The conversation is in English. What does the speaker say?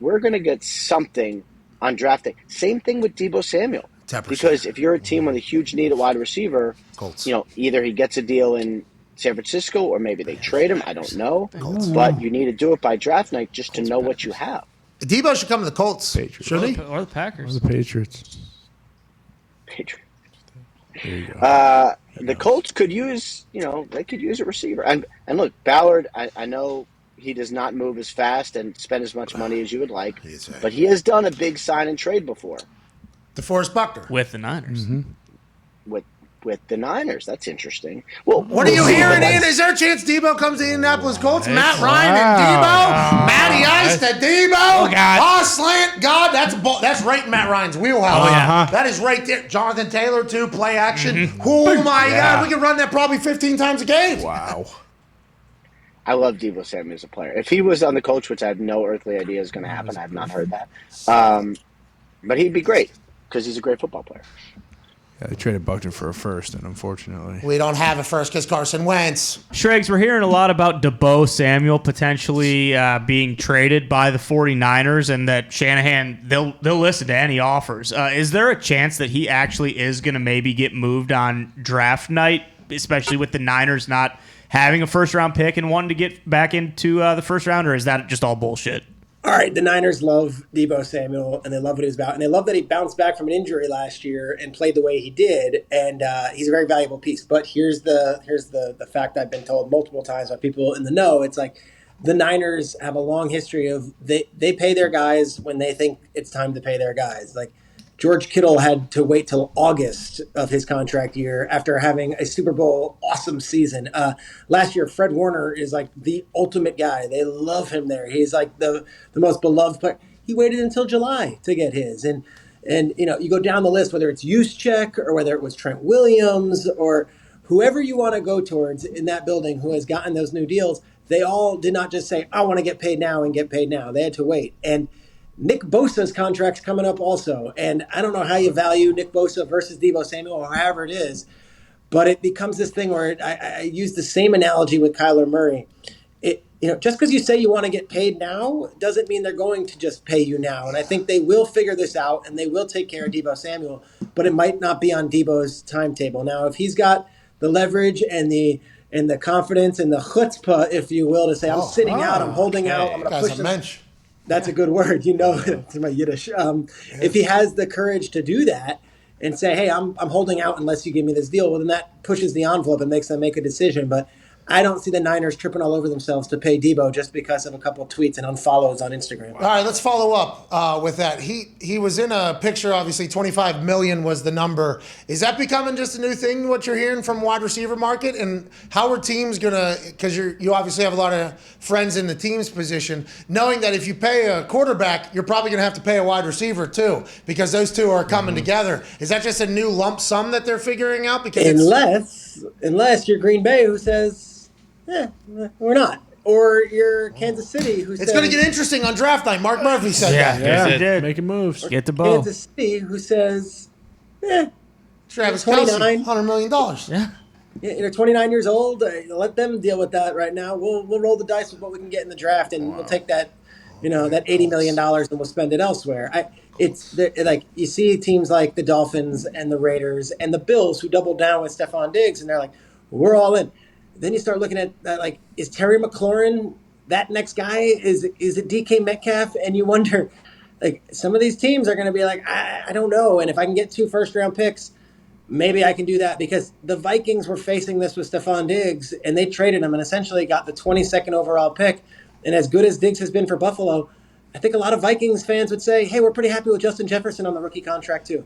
we're going to get something on draft day. Same thing with Deebo Samuel. 10%. Because if you're a team with a huge need at wide receiver, Colts. Either he gets a deal in San Francisco or maybe they trade him. I don't know. But you need to do it by draft night just to know what you have. Deebo should come to the Colts, shouldn't he? Or the Packers. Or the Patriots. There you go. The Colts could use, they could use a receiver. And look, Ballard, I know he does not move as fast and spend as much money as you would like, but he has done a big sign and trade before. DeForest Buckner. With the Niners. Mm-hmm. With the Niners. That's interesting. Well, what are you hearing, Ian? Is there a chance Debo comes to Indianapolis Colts? Matt Ryan and Debo? Matty Ice to Debo? Oh, God. Slant. God, that's right in Matt Ryan's wheelhouse. That is right there. Jonathan Taylor, too, play action. Mm-hmm. Oh, my God. We can run that probably 15 times a game. Wow. I love Deebo Samuel as a player. If he was on the Colts, which I have no earthly idea is going to happen, I have not heard that. But he'd be great because he's a great football player. Yeah, they traded Buckner for a first, and unfortunately, we don't have a first because Carson Wentz. Shregs, we're hearing a lot about Deebo Samuel potentially being traded by the 49ers and that Shanahan, they'll listen to any offers. Is there a chance that he actually is going to maybe get moved on draft night, especially with the Niners not having a first-round pick and wanting to get back into the first round, or is that just all bullshit? All right, the Niners love Deebo Samuel, and they love what he was about, and they love that he bounced back from an injury last year and played the way he did, and he's a very valuable piece. But here's the fact I've been told multiple times by people in the know. It's like the Niners have a long history of they pay their guys when they think it's time to pay their guys. Like George Kittle had to wait till August of his contract year after having a Super Bowl awesome season. Last year, Fred Warner is like the ultimate guy. They love him there. He's like the most beloved player. He waited until July to get his. And you go down the list, whether it's Juszczyk or whether it was Trent Williams or whoever you want to go towards in that building who has gotten those new deals, they all did not just say, I want to get paid now and get paid now. They had to wait. And Nick Bosa's contract's coming up also. And I don't know how you value Nick Bosa versus Deebo Samuel or however it is, but it becomes this thing where I use the same analogy with Kyler Murray. Just because you say you want to get paid now doesn't mean they're going to just pay you now. And I think they will figure this out and they will take care of Deebo Samuel, but it might not be on Deebo's timetable. Now, if he's got the leverage and the confidence and the chutzpah, if you will, to say, I'm sitting out, I'm holding out, I'm going to push this. That's a good word, to my Yiddish. If he has the courage to do that and say, hey, I'm holding out unless you give me this deal, well, then that pushes the envelope and makes them make a decision. But I don't see the Niners tripping all over themselves to pay Deebo just because of a couple of tweets and unfollows on Instagram. All right, let's follow up with that. He was in a picture, obviously, 25 million was the number. Is that becoming just a new thing, what you're hearing from wide receiver market? And how are teams going to, because you obviously have a lot of friends in the team's position, knowing that if you pay a quarterback, you're probably going to have to pay a wide receiver too, because those two are coming together. Is that just a new lump sum that they're figuring out? Because unless you're Green Bay, who says, we're not. Or you're Kansas City, who says... It's going to get interesting on draft night. Mark Murphy said that. Yeah, he did. Making moves. Get the ball. Kansas City, who says, Travis Kelce, $100 million. Yeah. 29 years old. Let them deal with that right now. We'll roll the dice with what we can get in the draft, and we'll take that, that $80 million and we'll spend it elsewhere. It's like you see teams like the Dolphins and the Raiders and the Bills who doubled down with Stephon Diggs, and they're like, we're all in. Then you start looking at that, is Terry McLaurin that next guy? Is it DK Metcalf? And you wonder, some of these teams are going to be like, I don't know. And if I can get 2 first-round picks, maybe I can do that, because the Vikings were facing this with Stephon Diggs, and they traded him and essentially got the 22nd overall pick. And as good as Diggs has been for Buffalo, I think a lot of Vikings fans would say, hey, we're pretty happy with Justin Jefferson on the rookie contract too.